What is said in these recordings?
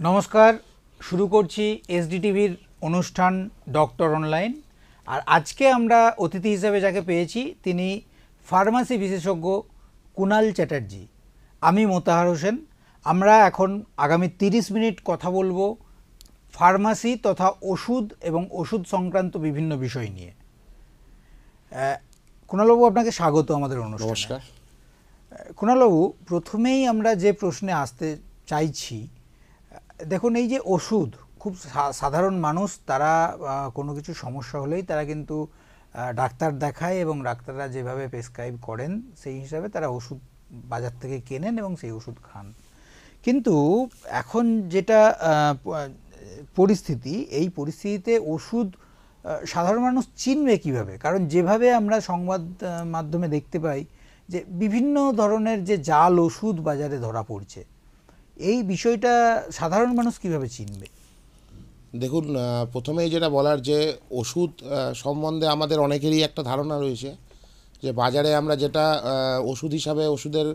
নমস্কার, শুরু করছি এসডিটিভির অনুষ্ঠান ডক্টর অনলাইন। আর আজকে আমরা অতিথি হিসেবে যাকে পেয়েছি তিনি ফার্মাসি বিশেষজ্ঞ কুণাল চ্যাটার্জি। আমি মোতাহার হোসেন। আমরা এখন আগামী 30 মিনিট কথা বলবো ফার্মাসি তথা ওষুধ এবং ওষুধ সংক্রান্ত বিভিন্ন বিষয় নিয়ে। কুণালবাবু, আপনাকে স্বাগত আমাদের অনুষ্ঠানে। নমস্কার। কুণালবাবু, প্রথমেই আমরা যে প্রশ্নে আসতে চাইছি, দেখুন এই যে ওষুধ, খুব সাধারণ মানুষ তারা কোনো কিছু সমস্যা হলেই তারা কিন্তু ডাক্তার দেখায় এবং ডাক্তাররা যেভাবে প্রেসক্রাইব করেন সেই হিসাবে তারা ওষুধ বাজার থেকে কেনেন এবং সেই ওষুধ খান। কিন্তু এখন যেটা পরিস্থিতি, এই পরিস্থিতিতে ওষুধ সাধারণ মানুষ চিনবে কিভাবে? কারণ যেভাবে আমরা সংবাদ মাধ্যমে দেখতে পাই যে বিভিন্ন ধরনের যে জাল ওষুধ বাজারে ধরা পড়ছে, এই বিষয়টা সাধারণ মানুষ কিভাবে চিনবে? দেখুন, প্রথমেই যেটা বলার যে ওষুধ সম্বন্ধে আমাদের অনেকেরই একটা ধারণা রয়েছে যে বাজারে আমরা যেটা ওষুধ হিসাবে ওষুধের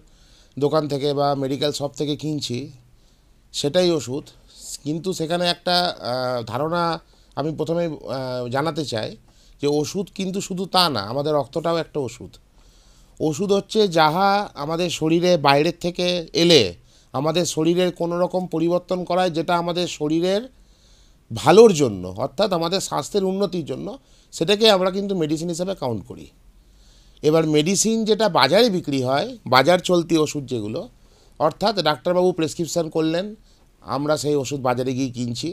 দোকান থেকে বা মেডিকেল শপ থেকে কিনছি সেটাই ওষুধ। কিন্তু সেখানে একটা ধারণা আমি প্রথমে জানাতে চাই যে ওষুধ কিন্তু শুধু তা না, আমাদের রক্তটাও একটা ওষুধ। ওষুধ হচ্ছে যাহা আমাদের শরীরে বাইরের থেকে এলে আমাদের শরীরের কোনো রকম পরিবর্তন করায়, যেটা আমাদের শরীরের ভালোর জন্য, অর্থাৎ আমাদের স্বাস্থ্যের উন্নতির জন্য, সেটাকে আমরা কিন্তু মেডিসিন হিসেবে কাউন্ট করি। এবার মেডিসিন যেটা বাজারে বিক্রি হয়, বাজার চলতি ওষুধ যেগুলো, অর্থাৎ ডাক্তারবাবু প্রেসক্রিপশান করলেন, আমরা সেই ওষুধ বাজারে গিয়ে কিনছি,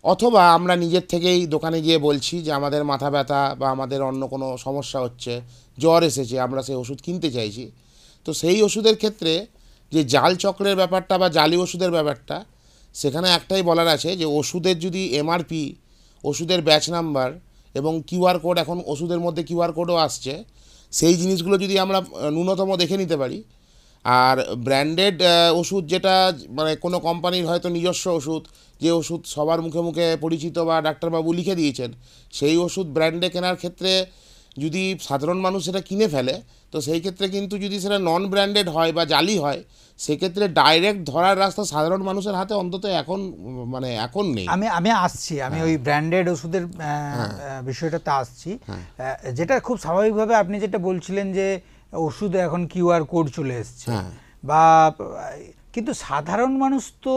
অথবা আমরা নিজের থেকেই দোকানে গিয়ে বলছি যে আমাদের মাথা ব্যথা বা আমাদের অন্য কোনো সমস্যা হচ্ছে, জ্বর এসেছে, আমরা সেই ওষুধ কিনতে চাইছি। তো সেই ওষুধের ক্ষেত্রে যে জাল চক্রের ব্যাপারটা বা জালি ওষুধের ব্যাপারটা, সেখানে একটাই বলার আছে যে ওষুধের যদি এমআরপি, ওষুধের ব্যাচ নাম্বার এবং কিউআর কোড, এখন ওষুধের মধ্যে কিউআর কোডও আসছে, সেই জিনিসগুলো যদি আমরা ন্যূনতম দেখে নিতে পারি, আর ব্র্যান্ডেড ওষুধ যেটা মানে কোনো কোম্পানির হয়তো নিজস্ব ওষুধ, যে ওষুধ সবার মুখে মুখে পরিচিত বা ডাক্তারবাবু লিখে দিয়েছেন, সেই ওষুধ ব্র্যান্ডে কেনার ক্ষেত্রে যদি সাধারণ মানুষ সেটা কিনে ফেলে, তো সেই ক্ষেত্রে কিন্তু যদি সেটা নন ব্র্যান্ডেড হয় বা জালি হয়, সেক্ষেত্রে ডাইরেক্ট ধরার রাস্তা সাধারণ মানুষের হাতে অন্তত এখন নেই। আমি আসছি, আমি ওই ব্র্যান্ডেড ওষুধের বিষয়টাতে আসছি। যেটা খুব স্বাভাবিকভাবে আপনি যেটা বলছিলেন যে ওষুধে এখন কিউআর কোড চলে এসছে, বা কিন্তু সাধারণ মানুষ তো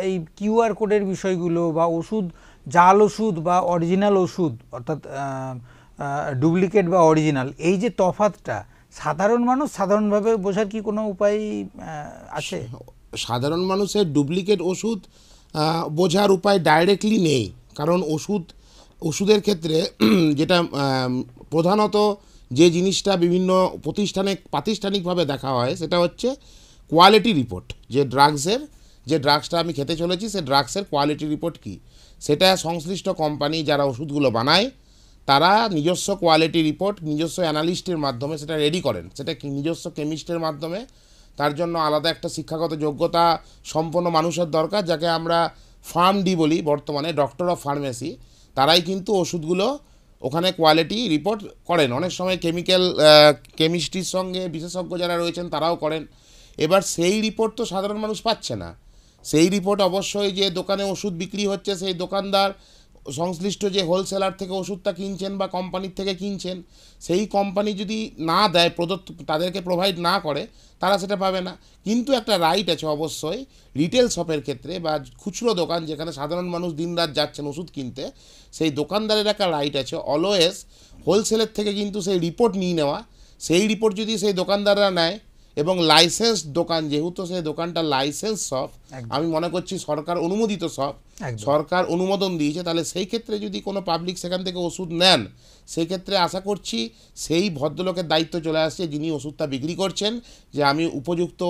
এই কিউআর কোডের বিষয়গুলো বা ওষুধ, জাল ওষুধ বা অরিজিনাল ওষুধ, অর্থাৎ ডুপ্লিকেট বা অরিজিনাল, এই যে তফাৎটা সাধারণ মানুষ সাধারণভাবে বোঝার কি কোনো উপায় আছে? সাধারণ মানুষের ডুপ্লিকেট ওষুধ বোঝার উপায় ডাইরেক্টলি নেই। কারণ ওষুধের ক্ষেত্রে যেটা প্রধানত যে জিনিসটা বিভিন্ন প্রাতিষ্ঠানিকভাবে দেখা হয়, সেটা হচ্ছে কোয়ালিটি রিপোর্ট। যে ড্রাগসটা আমি খেতে চলেছি, সে ড্রাগসের কোয়ালিটি রিপোর্ট কী, সেটা সংশ্লিষ্ট কোম্পানি যারা ওষুধগুলো বানায় তারা নিজস্ব কোয়ালিটি রিপোর্ট নিজস্ব অ্যানালিস্টের মাধ্যমে সেটা রেডি করেন, সেটা নিজস্ব কেমিস্টের মাধ্যমে। তার জন্য আলাদা একটা শিক্ষাগত যোগ্যতা সম্পন্ন মানুষের দরকার, যাকে আমরা ফার্মডি বলি বর্তমানে, ডক্টর অফ ফার্মেসি। তারাই কিন্তু ওষুধগুলো ওখানে কোয়ালিটি রিপোর্ট করেন। অনেক সময় কেমিস্ট্রির সঙ্গে বিশেষজ্ঞ যারা রয়েছেন তারাও করেন। এবার সেই রিপোর্ট তো সাধারণ মানুষ পাচ্ছে না। সেই রিপোর্ট অবশ্যই যে দোকানে ওষুধ বিক্রি হচ্ছে সেই দোকানদার, সংশ্লিষ্ট যে হোলসেলার থেকে ওষুধটা কিনছেন বা কোম্পানির থেকে কিনছেন, সেই কোম্পানি যদি না দেয়, তাদেরকে প্রোভাইড না করে, তারা সেটা পাবে না। কিন্তু একটা রাইট আছে অবশ্যই রিটেল শপের ক্ষেত্রে বা খুচরো দোকান যেখানে সাধারণ মানুষ দিনরাত যাচ্ছেন ওষুধ কিনতে, সেই দোকানদারের একটা রাইট আছে অলওয়েজ হোলসেলের থেকে কিন্তু সেই রিপোর্ট নিয়ে নেওয়া। সেই রিপোর্ট যদি সেই দোকানদাররা নেয় এবং লাইসেন্স দোকান, যেহেতু সেই দোকানটা লাইসেন্স শপ, আমি মনে করছি সরকার অনুমোদিত শপ, সরকার অনুমোদন দিয়েছে, তাহলে সেই ক্ষেত্রে যদি কোনো পাবলিক সেখান থেকে ওষুধ নেন, সেই ক্ষেত্রে আশা করছি সেই ভদ্রলোকের দায়িত্ব চলে আসছে যিনি ওষুধটা বিক্রি করছেন, যে আমি উপযুক্ত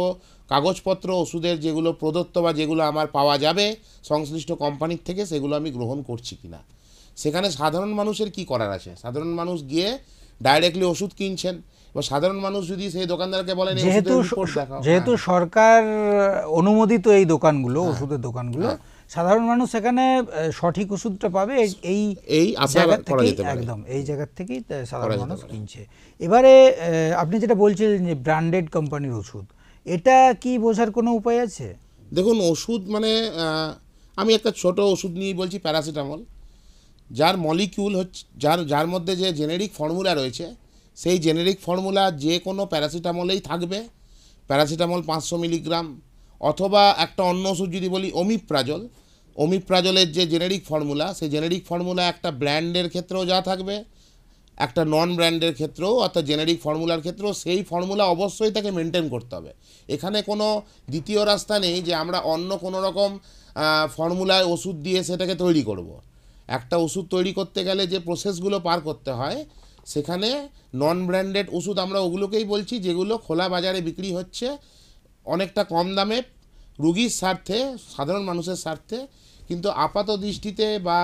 কাগজপত্র ওষুধের যেগুলো প্রদত্ত বা যেগুলো আমার পাওয়া যাবে সংশ্লিষ্ট কোম্পানির থেকে, সেগুলো আমি গ্রহণ করছি কিনা। সেখানে সাধারণ মানুষের কি করার আছে? সাধারণ মানুষ গিয়ে ডাইরেক্টলি ওষুধ কিনছেন, এবার সাধারণ মানুষ যদি সেই দোকানদারকে বলেন যেহেতু সরকার অনুমোদিত এই দোকানগুলো, ওষুধের দোকানগুলো, সাধারণ মানুষ সেখানে সঠিক ওষুধটা পাবে এই জায়গা থেকে, একদম এই জায়গা থেকেই সাধারণ মানুষ কিনছে। এবারে আপনি যেটা বলছিলেন যে ব্র্যান্ডেড কোম্পানির ওষুধ, এটা কি বোঝার কোনো উপায় আছে? দেখুন, ওষুধ মানে আমি একটা ছোট ওষুধ নিয়েই বলছি, প্যারাসিটামল, যার মলিকিউল হচ্ছে যার মধ্যে যে জেনেরিক ফর্মুলা রয়েছে, সেই জেনেরিক ফর্মুলা যে কোনো প্যারাসিটামলেই থাকবে। প্যারাসিটামল 500 মিলিগ্রাম, অথবা একটা অন্য ওষুধ যদি বলি ওমিপ্রাজলের যে জেনেরিক ফর্মুলা, সেই জেনেরিক ফর্মুলা একটা ব্র্যান্ডের ক্ষেত্রেও যা থাকবে, একটা নন ব্র্যান্ডের ক্ষেত্রেও অর্থাৎ জেনেরিক ফর্মুলার ক্ষেত্রেও সেই ফর্মুলা অবশ্যই তাকে মেনটেন করতে হবে। এখানে কোনো দ্বিতীয় রাস্তা নেই যে আমরা অন্য কোনো রকম ফর্মুলায় ওষুধ দিয়ে সেটাকে তৈরি করব। একটা ওষুধ তৈরি করতে গেলে যে প্রসেসগুলো পার করতে হয়, সেখানে নন ব্র্যান্ডেড ওষুধ আমরা ওগুলোকেই বলছি যেগুলো খোলা বাজারে বিক্রি হচ্ছে অনেকটা কম দামে রুগীর স্বার্থে, সাধারণ মানুষের স্বার্থে। কিন্তু আপাত দৃষ্টিতে বা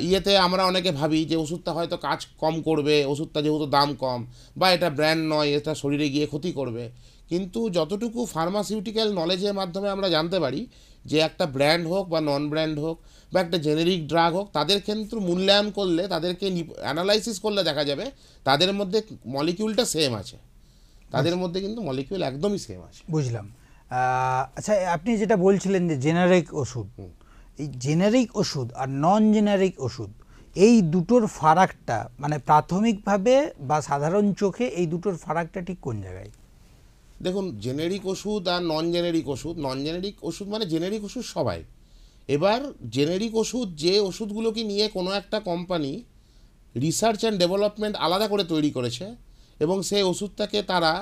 ইয়েতে আমরা অনেকে ভাবি যে ওষুধটা হয়তো কাজ কম করবে, ওষুধটা যেহেতু দাম কম, বা এটা ব্র্যান্ড নয়, এটা শরীরে গিয়ে ক্ষতি করবে। কিন্তু যতটুকু ফার্মাসিউটিক্যাল নলেজের মাধ্যমে আমরা জানতে পারি যে একটা ব্র্যান্ড হোক বা নন ব্র্যান্ড হোক বা একটা জেনেরিক ড্রাগ হোক, তাদের কিন্তু মূল্যায়ন করলে, তাদেরকে অ্যানালাইসিস করলে দেখা যাবে তাদের মধ্যে মলিকিউলটা সেম আছে, তাদের মধ্যে কিন্তু মলিকিউল একদমই সেম আছে। বুঝলাম। আচ্ছা, আপনি যেটা বলছিলেন যে জেনারিক ওষুধ, এই জেনারিক ওষুধ আর নন জেনারিক ওষুধ, এই দুটোর ফারাকটা মানে প্রাথমিকভাবে বা সাধারণ চোখে এই দুটোর ফারাকটা ঠিক কোন জায়গায়? দেখুন, জেনেরিক ওষুধ আর নন জেনেরিক ওষুধ মানে জেনেরিক ওষুধ সবাই। এবার জেনেরিক ওষুধ, যে ওষুধগুলোকে নিয়ে কোনো একটা কোম্পানি রিসার্চ অ্যান্ড ডেভেলপমেন্ট আলাদা করে তৈরি করেছে এবং সেই ওষুধটাকে তারা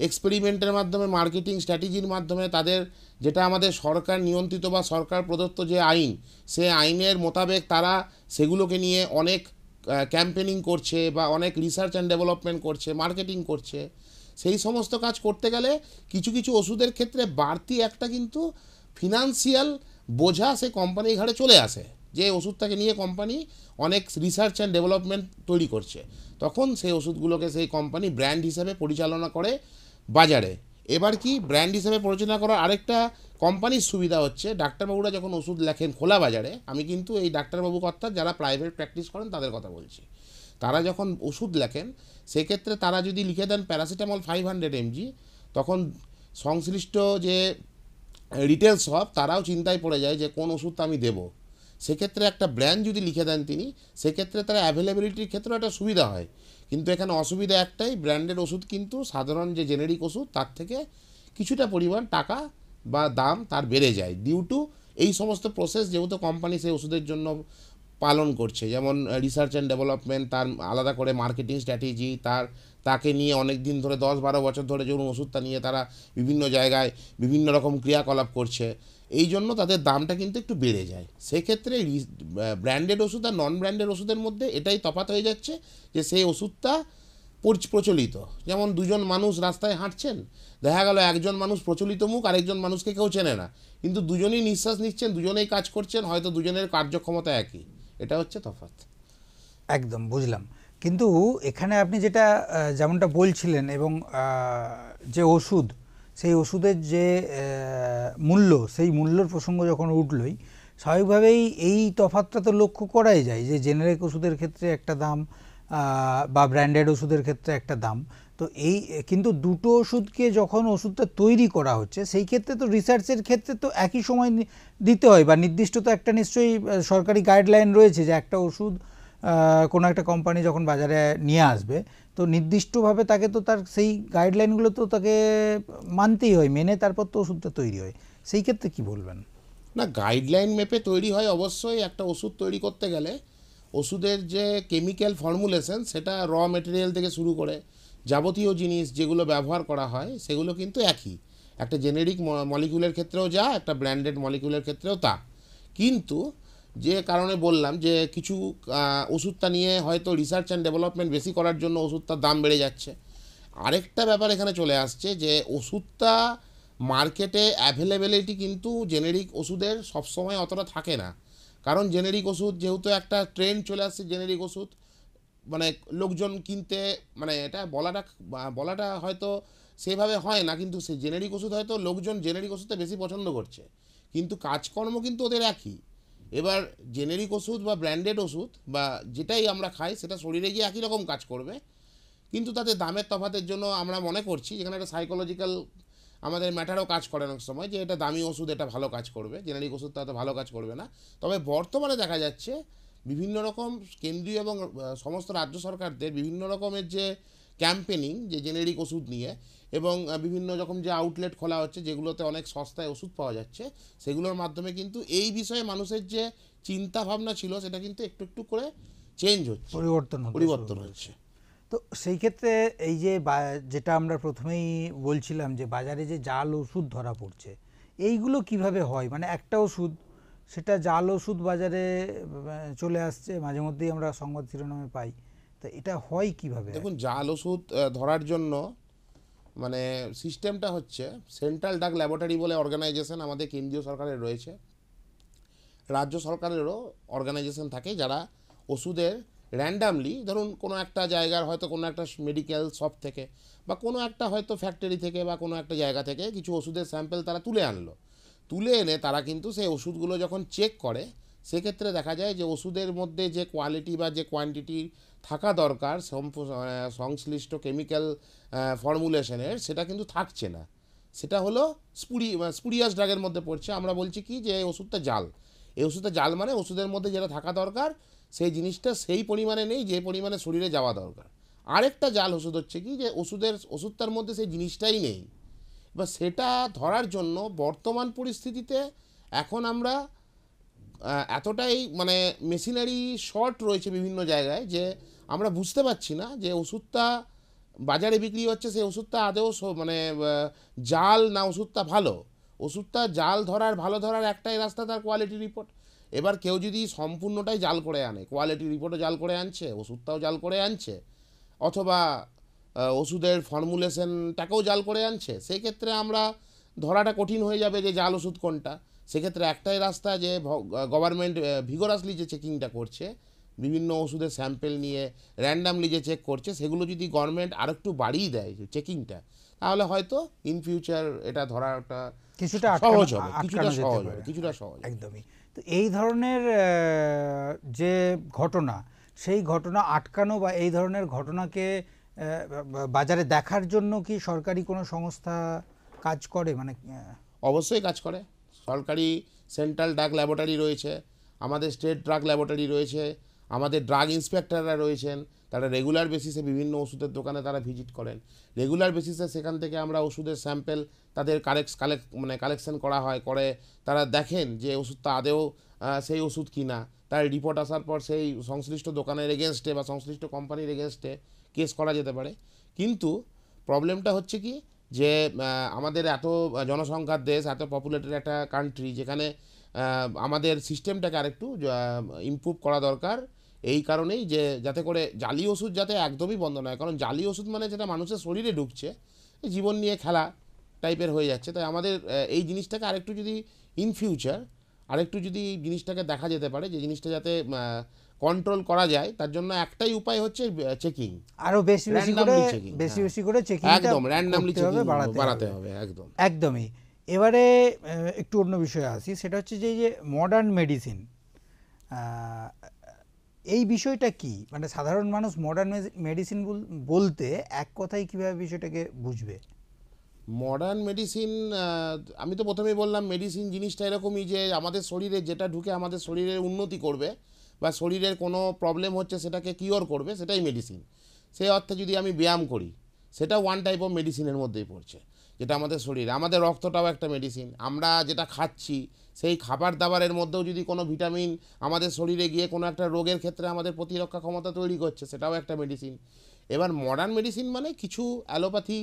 এক্সপেরিমেন্টের মাধ্যমে, মার্কেটিং স্ট্র্যাটেজির মাধ্যমে, তাদের যেটা আমাদের সরকার নিয়ন্ত্রিত বা সরকার প্রদত্ত যে আইন, সে আইনের মোতাবেক তারা সেগুলোকে নিয়ে অনেক ক্যাম্পেনিং করছে বা অনেক রিসার্চ অ্যান্ড ডেভেলপমেন্ট করছে, মার্কেটিং করছে। সেই সমস্ত কাজ করতে গেলে কিছু কিছু ওষুধের ক্ষেত্রে বাড়তি একটা কিন্তু ফিনান্সিয়াল বোঝা সেই কোম্পানির ঘাড়ে চলে আসে, যে ওষুধটাকে নিয়ে কোম্পানি অনেক রিসার্চ অ্যান্ড ডেভেলপমেন্ট তৈরি করছে। তখন সেই ওষুধগুলোকে সেই কোম্পানি ব্র্যান্ড হিসেবে পরিচালনা করে বাজারে। এবার কি, ব্র্যান্ড হিসেবে পরিচালনা করার আরেকটা কোম্পানির সুবিধা হচ্ছে, ডাক্তারবাবুরা যখন ওষুধ লেখেন খোলা বাজারে, আমি কিন্তু এই ডাক্তারবাবু অর্থাৎ যারা প্রাইভেট প্র্যাকটিস করেন তাদের কথা বলছি, তারা যখন ওষুধ লেখেন সেক্ষেত্রে তারা যদি লিখে দেন প্যারাসিটামল 500 mg, তখন সংশ্লিষ্ট যে রিটেল শপ তারাও চিন্তায় পড়ে যায় যে কোন ওষুধটা আমি দেবো। সেক্ষেত্রে একটা ব্র্যান্ড যদি লিখে দেন তিনি, সেক্ষেত্রে তারা অ্যাভেলেবিলিটির ক্ষেত্রেও একটা সুবিধা হয়। কিন্তু এখানে অসুবিধা একটাই, ব্র্যান্ডেড ওষুধ কিন্তু সাধারণ যে জেনেরিক ওষুধ তার থেকে কিছুটা পরিমাণ টাকা বা দাম তার বেড়ে যায়, ডিউ টু এই সমস্ত প্রসেস যেহেতু কোম্পানি সেই ওষুধের জন্য পালন করছে, যেমন রিসার্চ অ্যান্ড ডেভেলপমেন্ট, তার আলাদা করে মার্কেটিং স্ট্র্যাটেজি, তাকে নিয়ে অনেক দিন ধরে 10-12 বছর ধরে যখন ওষুধটা নিয়ে তারা বিভিন্ন জায়গায় বিভিন্ন রকম ক্রিয়াকলাপ করছে, এই জন্য তাদের দামটা কিন্তু একটু বেড়ে যায়। সেক্ষেত্রে ব্র্যান্ডেড ওষুধ আর নন ব্র্যান্ডেড ওষুধের মধ্যে এটাই তফাৎ হয়ে যাচ্ছে যে সেই ওষুধটা প্রচলিত, যেমন দুজন মানুষ রাস্তায় হাঁটছেন, দেখা গেল একজন মানুষ প্রচলিত মুখ, আরেকজন মানুষকে কেউ চেনে না, কিন্তু দুজনেই নিঃশ্বাস নিচ্ছেন, দুজনেই কাজ করছেন, হয়তো দুজনের কার্যক্ষমতা একই। এটা হচ্ছে তফাৎ। একদম বুঝলাম। কিন্তু এখানে আপনি যেটা যেমনটা বলছিলেন এবং যে ওষুধ, সেই ওষুধের যে মূল্য, সেই মূল্যর প্রসঙ্গ যখন উঠলই, স্বাভাবিকভাবেই এই তফাৎটা তো লক্ষ্য করাই যায় যে জেনারিক ওষুধের ক্ষেত্রে একটা দাম বা ব্র্যান্ডেড ওষুধের ক্ষেত্রে একটা দাম। তো এই কিন্তু দুটো ওষুধকে যখন ওষুধটা তৈরি করা হচ্ছে, সেই ক্ষেত্রে তো রিসার্চের ক্ষেত্রে তো একই সময় দিতে হয় বা নির্দিষ্ট তো একটা নিশ্চয়ই সরকারি গাইডলাইন রয়েছে যে একটা ওষুধ কোনো একটা কোম্পানি যখন বাজারে নিয়ে আসবে, তো নির্দিষ্টভাবে তাকে তো তার সেই গাইডলাইনগুলো তো তাকে মানতেই হয়, মেনে তারপর তো ওষুধটা তৈরি হয়। সেই ক্ষেত্রে কি বলবেন? না, গাইডলাইন মেপে তৈরি হয় অবশ্যই। একটা ওষুধ তৈরি করতে গেলে ওষুধের যে কেমিক্যাল ফর্মুলেশন, সেটা র মেটেরিয়াল থেকে শুরু করে যাবতীয় জিনিস যেগুলো ব্যবহার করা হয় সেগুলো কিন্তু একই, একটা জেনেরিক মলিকিউলের ক্ষেত্রেও যা, একটা ব্র্যান্ডেড মলিকিউলের ক্ষেত্রেও তা। কিন্তু যে কারণে বললাম যে কিছু ওষুধটা নিয়ে হয়তো রিসার্চ অ্যান্ড ডেভেলপমেন্ট বেশি করার জন্য ওষুধটার দাম বেড়ে যাচ্ছে। আরেকটা ব্যাপার এখানে চলে আসছে যে ওষুধটা মার্কেটে অ্যাভেলেবিলিটি কিন্তু জেনেরিক ওষুধের সবসময় অতটা থাকে না, কারণ জেনেরিক ওষুধ যেহেতু একটা ট্রেন্ড চলে আসছে, জেনেরিক ওষুধ মানে লোকজন কিনতে, মানে এটা বলাটা হয়তো সেভাবে হয় না, কিন্তু সেই জেনেরিক ওষুধ হয়তো লোকজন জেনেরিক ওষুধটা বেশি পছন্দ করছে, কিন্তু কাজকর্ম কিন্তু ওদের একই। এবার জেনেরিক ওষুধ বা ব্র্যান্ডেড ওষুধ বা যেটাই আমরা খাই সেটা শরীরে গিয়ে একই রকম কাজ করবে, কিন্তু তাদের দামের তফাতের জন্য আমরা মনে করছি, যেখানে একটা সাইকোলজিক্যাল আমাদের ম্যাটারও কাজ করে অনেক সময় যে এটা দামি ওষুধ, এটা ভালো কাজ করবে, জেনারিক ওষুধটা তো ভালো কাজ করবে না। তবে বর্তমানে দেখা যাচ্ছে বিভিন্ন রকম কেন্দ্রীয় এবং সমস্ত রাজ্য সরকারদের বিভিন্ন রকমের যে ক্যাম্পেনিং, যে জেনেরিক ওষুধ নিয়ে, এবং বিভিন্ন রকম যে আউটলেট খোলা হচ্ছে যেগুলোতে অনেক সস্তায় ওষুধ পাওয়া যাচ্ছে, সেগুলোর মাধ্যমে কিন্তু এই বিষয়ে মানুষের যে চিন্তা ভাবনা ছিল সেটা কিন্তু একটু একটু করে চেঞ্জ হচ্ছে, পরিবর্তন হচ্ছে। তো সেই ক্ষেত্রে এই যে যেটা আমরা প্রথমেই বলছিলাম যে বাজারে যে জাল ওষুধ ধরা পড়ছে, এইগুলো কিভাবে হয়? মানে একটা ওষুধ, সেটা জাল ওষুধ বাজারে চলে আসছে, মাঝে মধ্যেই আমরা সংবাদ শিরোনামে পাই, তো এটা হয় কিভাবে? দেখুন, জাল ওষুধ ধরার জন্য মানে সিস্টেমটা হচ্ছে, সেন্ট্রাল ড্রাগ ল্যাবরেটরি বলে অর্গানাইজেশন আমাদের কেন্দ্রীয় সরকারের রয়েছে, রাজ্য সরকারেরও অর্গানাইজেশন থাকে, যারা ওষুধের র্যান্ডামলি, ধরুন কোনো একটা জায়গার হয়তো কোনো একটা মেডিকেল শপ থেকে বা কোনো একটা হয়তো ফ্যাক্টরি থেকে বা কোনো একটা জায়গা থেকে কিছু ওষুধের স্যাম্পল তারা তুলে আনলো, তুলে এনে তারা কিন্তু সেই ওষুধগুলো যখন চেক করে, সেক্ষেত্রে দেখা যায় যে ওষুধের মধ্যে যে কোয়ালিটি বা যে কোয়ান্টিটি থাকা দরকার সংশ্লিষ্ট কেমিক্যাল ফর্মুলেশনের, সেটা কিন্তু থাকছে না। সেটা হলো স্পুরিয়াস ড্রাগের মধ্যে পড়ছে। আমরা বলছি কি যে এই ওষুধটা জাল। এই ওষুধটা জাল মানে ওষুধের মধ্যে যেটা থাকা দরকার সেই জিনিসটা সেই পরিমাণে নেই যে পরিমাণে শরীরে যাওয়া দরকার। আরেকটা জাল ওষুধ হচ্ছে কি যে ওষুধটার মধ্যে সেই জিনিসটাই নেই। এবার সেটা ধরার জন্য বর্তমান পরিস্থিতিতে এখন আমরা এতটাই মানে মেশিনারি শর্ট রয়েছে বিভিন্ন জায়গায় যে আমরা বুঝতে পারছি না যে ওষুধটা বাজারে বিক্রি হচ্ছে সেই ওষুধটা আদৌ মানে জাল না ওষুধটা ভালো। ওষুধটা জাল ধরার ভালো ধরার একটাই রাস্তা, তার কোয়ালিটি রিপোর্ট। এবার কেউ যদি সম্পূর্ণটাই জাল করে আনে, কোয়ালিটি রিপোর্টও জাল করে আনছে, ওষুধটাও জাল করে আনছে, অথবা ওষুধের ফর্মুলেশনটাকেও জাল করে আনছে, সেই ক্ষেত্রে আমরা ধরাটা কঠিন হয়ে যাবে যে জাল ওষুধ কোনটা। সেক্ষেত্রে একটাই রাস্তা যে গভর্নমেন্ট ভিগোরাসলি যে চেকিংটা করছে, বিভিন্ন ওষুধের স্যাম্পেল নিয়ে র্যান্ডামলি যে চেক করছে, সেগুলো যদি গভর্নমেন্ট আরেকটু বাড়িয়ে দেয় চেকিংটা, তাহলে হয়তো ইন ফিউচার এটা ধরাটা কিছুটা সহজ হবে, কিছুটা সহজ। একদমই। তো এই ধরনের যে ঘটনা, সেই ঘটনা আটকানো বা এই ধরনের ঘটনাকে বাজারে দেখার জন্য কি সরকারি কোনো সংস্থা কাজ করে? মানে অবশ্যই কাজ করে। সরকারি সেন্ট্রাল ড্রাগ ল্যাবরেটরি রয়েছে, আমাদের স্টেট ড্রাগ ল্যাবরেটরি রয়েছে, আমাদের ড্রাগ ইন্সপেক্টররা রয়েছেন, তারা রেগুলার বেসিসে বিভিন্ন ওষুধের দোকানে তারা ভিজিট করেন। রেগুলার বেসিসে সেখান থেকে আমরা ওষুধের স্যাম্পেল তাদের কালেকশন করা হয়, করে তারা দেখেন যে ওষুধটা আদেও সেই ওষুধ কিনা। তার রিপোর্ট আসার পর সেই সংশ্লিষ্ট দোকানের এগেনস্টে বা সংশ্লিষ্ট কোম্পানির এগেনস্টে কেস করা যেতে পারে। কিন্তু প্রবলেমটা হচ্ছে কি যে আমাদের এত জনসংখ্যার দেশ, এত পপুলেটেড একটা কান্ট্রি, যেখানে আমাদের সিস্টেমটাকে আরেকটু ইমপ্রুভ করা দরকার। এই কারণেই যে যাতে করে জালি ওষুধ যাতে একদমই বন্ধ নয়, কারণ জালি ওষুধ মানে যেটা মানুষের শরীরে ঢুকছে, জীবন নিয়ে খেলা টাইপের হয়ে যাচ্ছে। তাই আমাদের এই জিনিসটাকে আরেকটু যদি ইন ফিউচার আরেকটু যদি জিনিসটাকে দেখা যেতে পারে, যে জিনিসটা যাতে কন্ট্রোল করা যায়, তার জন্য একটাই উপায় হচ্ছে চেকিং, আরো বেশি বেশি করে চেকিং, একদম র্যান্ডমলি চেকিং বাড়াতে হবে। একদমই। এবারে একটু অন্য বিষয়ে আসি, সেটা হচ্ছে যে মডার্ন মেডিসিন, এই বিষয়টা কি? মানে সাধারণ মানুষ মডার্ন মেডিসিন বলতে এক কথায় কিভাবে বিষয়টাকে বুঝবে? মডার্ন মেডিসিন, আমি তো প্রথমেই বললাম মেডিসিন জিনিসটা এরকমই যে আমাদের শরীরে যেটা ঢুকে আমাদের শরীরের উন্নতি করবে বা শরীরের কোনো প্রবলেম হচ্ছে সেটাকে কিওর করবে, সেটাই মেডিসিন। সেই অর্থে যদি আমি ব্যায়াম করি, সেটা ওয়ান টাইপ অফ মেডিসিনের মধ্যেই পড়ছে, যেটা আমাদের শরীরে। আমাদের রক্তটাও একটা মেডিসিন। আমরা যেটা খাচ্ছি সেই খাবার দাবারের মধ্যেও যদি কোনো ভিটামিন আমাদের শরীরে গিয়ে কোনো একটা রোগের ক্ষেত্রে আমাদের প্রতিরক্ষা ক্ষমতা তৈরি করছে, সেটাও একটা মেডিসিন। এবার মডার্ন মেডিসিন মানে কিছু অ্যালোপ্যাথি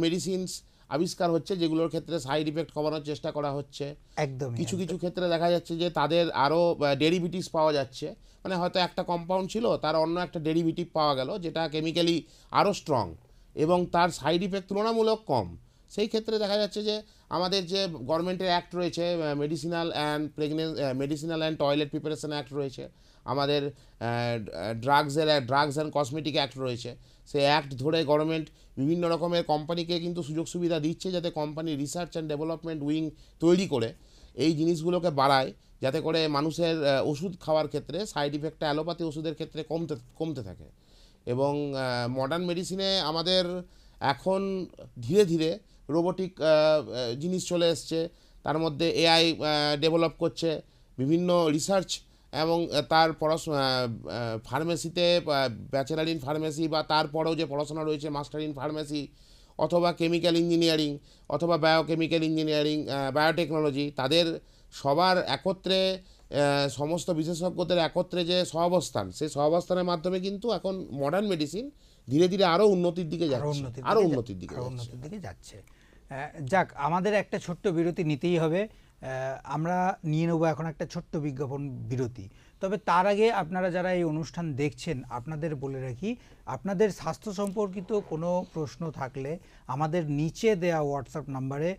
মেডিসিনস আবিষ্কার হচ্ছে, যেগুলোর ক্ষেত্রে সাইড ইফেক্ট কমানোর চেষ্টা করা হচ্ছে। একদম কিছু ক্ষেত্রে দেখা যাচ্ছে যে তাদের আরও ডেরিভেটিভস পাওয়া যাচ্ছে, মানে হয়তো একটা কম্পাউন্ড ছিল, তার অন্য একটা ডেরিভেটিভ পাওয়া গেল যেটা কেমিক্যালি আরও স্ট্রং এবং তার সাইড ইফেক্ট তুলনামূলক কম। সেই ক্ষেত্রে দেখা যাচ্ছে যে আমাদের যে গভর্নমেন্টের অ্যাক্ট রয়েছে, medicinal and toilet preparation act রয়েছে, আমাদের ড্রাগস অ্যান্ড কসমেটিক অ্যাক্ট রয়েছে, সেই অ্যাক্ট ধরে গভর্নমেন্ট বিভিন্ন রকমের কোম্পানিকে কিন্তু সুযোগ সুবিধা দিচ্ছে, যাতে company research and development wing তৈরি করে এই জিনিসগুলোকে বাড়ায়, যাতে করে মানুষের ওষুধ খাওয়ার ক্ষেত্রে সাইড ইফেক্টটা অ্যালোপ্যাথি ওষুধের ক্ষেত্রে কমতে থাকে। এবং মডার্ন মেডিসিনে আমাদের এখন ধীরে ধীরে রোবোটিক জিনিস চলে এসছে, তার মধ্যে এআই ডেভেলপ করছে, বিভিন্ন রিসার্চ এবং তার পড়াশোনা ফার্মেসিতে ব্যাচেলার ইন ফার্মেসি বা তারপরেও যে পড়াশোনা রয়েছে মাস্টার ইন ফার্মেসি অথবা কেমিক্যাল ইঞ্জিনিয়ারিং অথবা বায়োকেমিক্যাল ইঞ্জিনিয়ারিং, বায়োটেকনোলজি, তাদের সবার একত্রে সমস্ত বিশেষজ্ঞদের একত্রে যে সহাবস্থান, সেই সহাবস্থানের মাধ্যমে কিন্তু এখন মডার্ন মেডিসিন ধীরে ধীরে আরও উন্নতির দিকে যাচ্ছে, আরও উন্নতির দিকে যাচ্ছে। যাক, আমাদের একটা ছোট্ট বিরতি নিতেই হবে। আমরা নিয়ে নেব এখন একটা ছোট্ট বিজ্ঞাপন বিরতি। তবে তার আগে আপনারা যারা এই অনুষ্ঠান দেখছেন, আপনাদের বলে রাখি, আপনাদের স্বাস্থ্য সম্পর্কিত কোনো প্রশ্ন থাকলে আমাদের নিচে দেয়া হোয়াটসঅ্যাপ নাম্বারে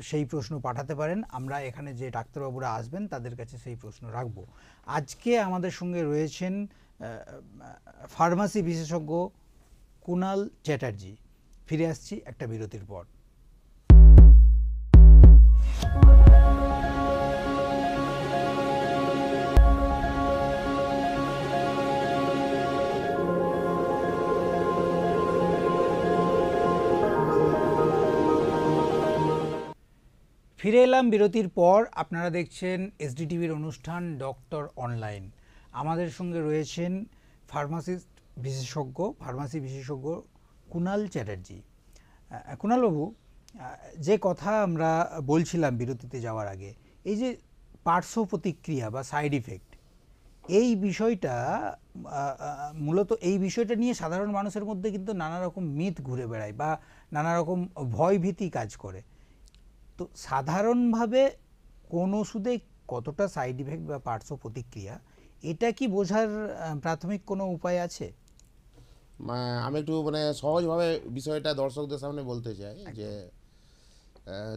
সেই প্রশ্ন পাঠাতে পারেন। আমরা এখানে যে ডাক্তারবাবুরা আসবেন তাদের কাছে সেই প্রশ্ন রাখব। আজকে আমাদের সঙ্গে রয়েছেন ফার্মাসি বিশেষজ্ঞ কুনাল চ্যাটার্জি। ফিরে আসছি একটা বিরতির পর। ফিরে এলাম বিরতির পর। আপনারা দেখছেন এসডিটিভির অনুষ্ঠান ডক্টর অনলাইন। আমাদের সঙ্গে রয়েছেন ফার্মাসি বিশেষজ্ঞ কুনাল চ্যাটার্জি। কুনালবাবু, যে কথা আমরা বলছিলাম বিরতিতে যাওয়ার আগে, এই যে পার্শ্ব প্রতিক্রিয়া বা সাইড ইফেক্ট, এই বিষয়টা মূলত এই বিষয়টা নিয়ে সাধারণ মানুষের মধ্যে কিন্তু নানা রকম মিথ ঘুরে বেড়ায় বা নানা রকম ভয় ভীতি কাজ করে। তো সাধারণভাবে কোন ওষুধে কতটা সাইড ইফেক্ট বা পার্শ্ব প্রতিক্রিয়া, এটা কি বোঝার প্রাথমিক কোনো উপায় আছে? আমি একটু সহজভাবে বিষয়টা দর্শকদের সামনে বলতে চাই যে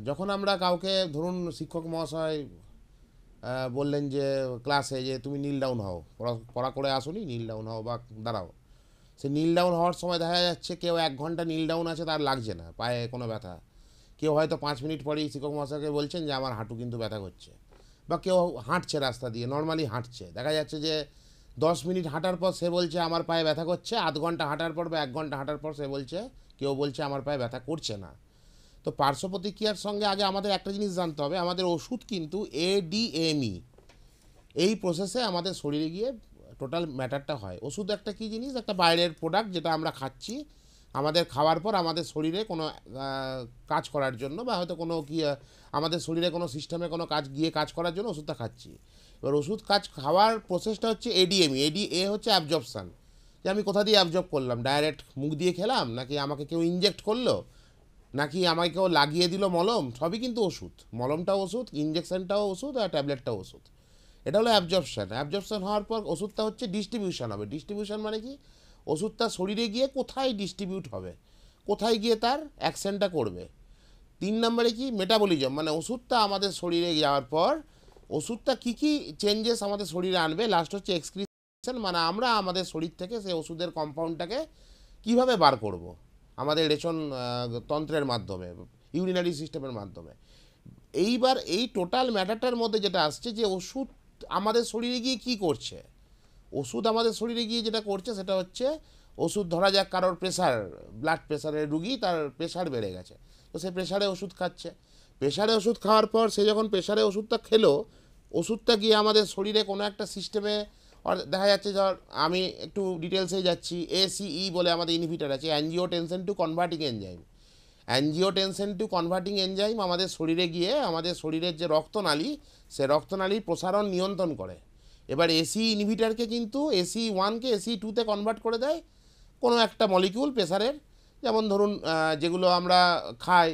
যখন আমরা কাউকে, ধরুন শিক্ষক মহাশয় বললেন যে ক্লাসে যে তুমি নীল ডাউন হও, পড়া করে আসুনি, নীল ডাউন হও বা দাঁড়াও। সে নীল ডাউন হওয়ার সময় দেখা যাচ্ছে কেউ 1 ঘন্টা নীল ডাউন আছে, তার লাগছে না, পায়ে কোনো ব্যথা। কেউ হয়তো 5 মিনিট পরেই শিক্ষক মহাশয়কে বলছেন যে আমার হাঁটু কিন্তু ব্যথা করছে। বা কেউ হাঁটছে রাস্তা দিয়ে, নর্মালি হাঁটছে, দেখা যাচ্ছে যে 10 মিনিট হাঁটার পর সে বলছে আমার পায়ে ব্যথা করছে, আধ ঘন্টা হাঁটার পর বা 1 ঘন্টা হাঁটার পর কেউ বলছে আমার পায়ে ব্যথা করছে না। তো পার্শ্ব প্রতিক্রিয়ার সঙ্গে আগে আমাদের একটা জিনিস জানতে হবে, আমাদের ওষুধ কিন্তু ADME এই প্রসেসে আমাদের শরীরে গিয়ে টোটাল ম্যাটারটা হয়। ওষুধ একটা কী জিনিস, একটা বাইরের প্রোডাক্ট যেটা আমরা খাচ্ছি, আমাদের খাওয়ার পর আমাদের শরীরে কোনো কাজ করার জন্য বা হয়তো কোনো আমাদের শরীরে কোনো সিস্টেমে কোনো কাজ করার জন্য ওষুধটা খাচ্ছি। এবার ওষুধ খাওয়ার প্রসেসটা হচ্ছে ADME। এ হচ্ছে অ্যাবজর্পশান, যে আমি কোথা দিয়ে অ্যাবজর্ব করলাম, ডাইরেক্ট মুখ দিয়ে খেলাম, নাকি আমাকে কেউ ইনজেক্ট করলো, নাকি আমাকে কেউ লাগিয়ে দিল মলম, সবই কিন্তু ওষুধ। মলমটাও ওষুধ, ইনজেকশনটাও ওষুধ, আর ট্যাবলেটটাও ওষুধ। এটা হলো অ্যাবজর্পশান হওয়ার পর ওষুধটা হচ্ছে ডিস্ট্রিবিউশন হবে। ডিস্ট্রিবিউশন মানে কি, ওষুধটা শরীরে গিয়ে কোথায় ডিস্ট্রিবিউট হবে, কোথায় গিয়ে তার অ্যাকশনটা করবে। 3 নম্বরে কি, মেটাবলিজম, মানে ওষুধটা আমাদের শরীরে যাওয়ার পর ওষুধটা কী কী চেঞ্জেস আমাদের শরীরে আনবে। লাস্ট হচ্ছে এক্সক্রিশন, মানে আমরা আমাদের শরীর থেকে সেই ওষুধের কম্পাউন্ডটাকে কীভাবে বার করব আমাদের রেচন তন্ত্রের মাধ্যমে, ইউরিনারি সিস্টেমের মাধ্যমে। এইবার এই টোটাল ম্যাটারটার মধ্যে যেটা আসছে যে ওষুধ আমাদের শরীরে গিয়ে কী করছে। ওষুধ আমাদের শরীরে গিয়ে যেটা করছে সেটা হচ্ছে, ওষুধ ধরা যাক কারোর প্রেশার, ব্লাড প্রেশারের রুগী, তার প্রেশার বেড়ে গেছে, তো সে প্রেশারে ওষুধ খাচ্ছে। প্রেশারে ওষুধ খাওয়ার পর সে যখন প্রেশারে ওষুধটা খেলো, ওষুধটা গিয়ে আমাদের শরীরে কোনো একটা সিস্টেমে, দেখা যাচ্ছে, ধর আমি একটু ডিটেলসে যাচ্ছি, ACE বলে আমাদের ইনহিবিটর আছে, angiotensin to converting enzyme. Angiotensin to converting enzyme আমাদের শরীরে গিয়ে আমাদের শরীরের যে রক্তনালী, সে রক্তনালীর প্রসারণ নিয়ন্ত্রণ করে। এবার ACE ইনহিবিটরকে কিন্তু ACE1কে ACE2তে কনভার্ট করে দেয় কোনো একটা মলিকিউল প্রেসারের। যেমন ধরুন যেগুলো আমরা খাই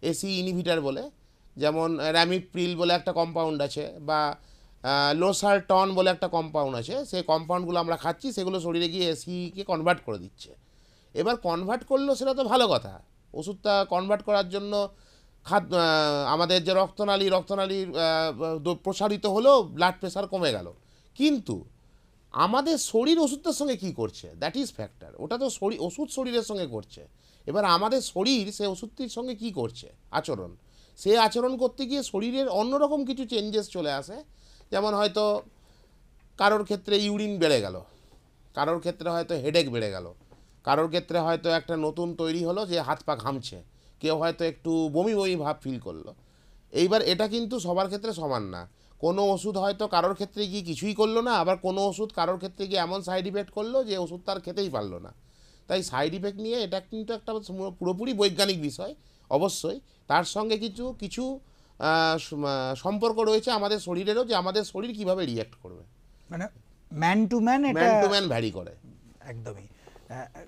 ACE ইনহিবিটর বলে, যেমন র্যামিপ্রিল বলে একটা কম্পাউন্ড আছে, বা লোসারটন বলে একটা কম্পাউন্ড আছে, সেই কম্পাউন্ডগুলো আমরা খাচ্ছি, সেগুলো শরীরে গিয়ে ACEকে কনভার্ট করে দিচ্ছে। এবার কনভার্ট করলো সেটা তো ভালো কথা, ওষুধটা কনভার্ট করার জন্য আমাদের যে রক্তনালীর প্রসারিত হলো, ব্লাড প্রেশার কমে গেল। কিন্তু আমাদের শরীর ওষুধটার সঙ্গে কি করছে, দ্যাট ইজ ফ্যাক্টর। ওটা তো ওষুধ শরীরের সঙ্গে করছে। এবার আমাদের শরীর সে ওষুধটির সঙ্গে কি করছে, আচরণ, সে আচরণ করতে গিয়ে শরীরের অন্যরকম কিছু চেঞ্জেস চলে আসে। যেমন হয়তো কারোর ক্ষেত্রে ইউরিন বেড়ে গেল, কারোর ক্ষেত্রে হয়তো হেডেক বেড়ে গেল, কারোর ক্ষেত্রে হয়তো একটা নতুন তৈরি হলো যে হাত পা ঘামছে, কেউ হয়তো একটু বমি বমি ভাব ফিল করলো। এইবার এটা কিন্তু সবার ক্ষেত্রে সমান না। কোনো ওষুধ হয়তো কারোর ক্ষেত্রে গিয়ে কিছুই করলো না, আবার কোনো ওষুধ কারোর ক্ষেত্রে গিয়ে এমন সাইড ইফেক্ট করলো যে ওষুধ তার খেতেই পারলো না। তাই সাইড ইফেক্ট নিয়ে এটা কিন্তু একটা পুরোপুরি বৈজ্ঞানিক বিষয়। অবশ্যই তার সঙ্গে কিছু কিছু সম্পর্ক রয়েছে আমাদের শরীরেরও, যে আমাদের শরীর কিভাবে রিঅ্যাক্ট করবে, মানে ম্যান টু ম্যান এটা ম্যান টু ম্যান ভ্যারি করে। একদমই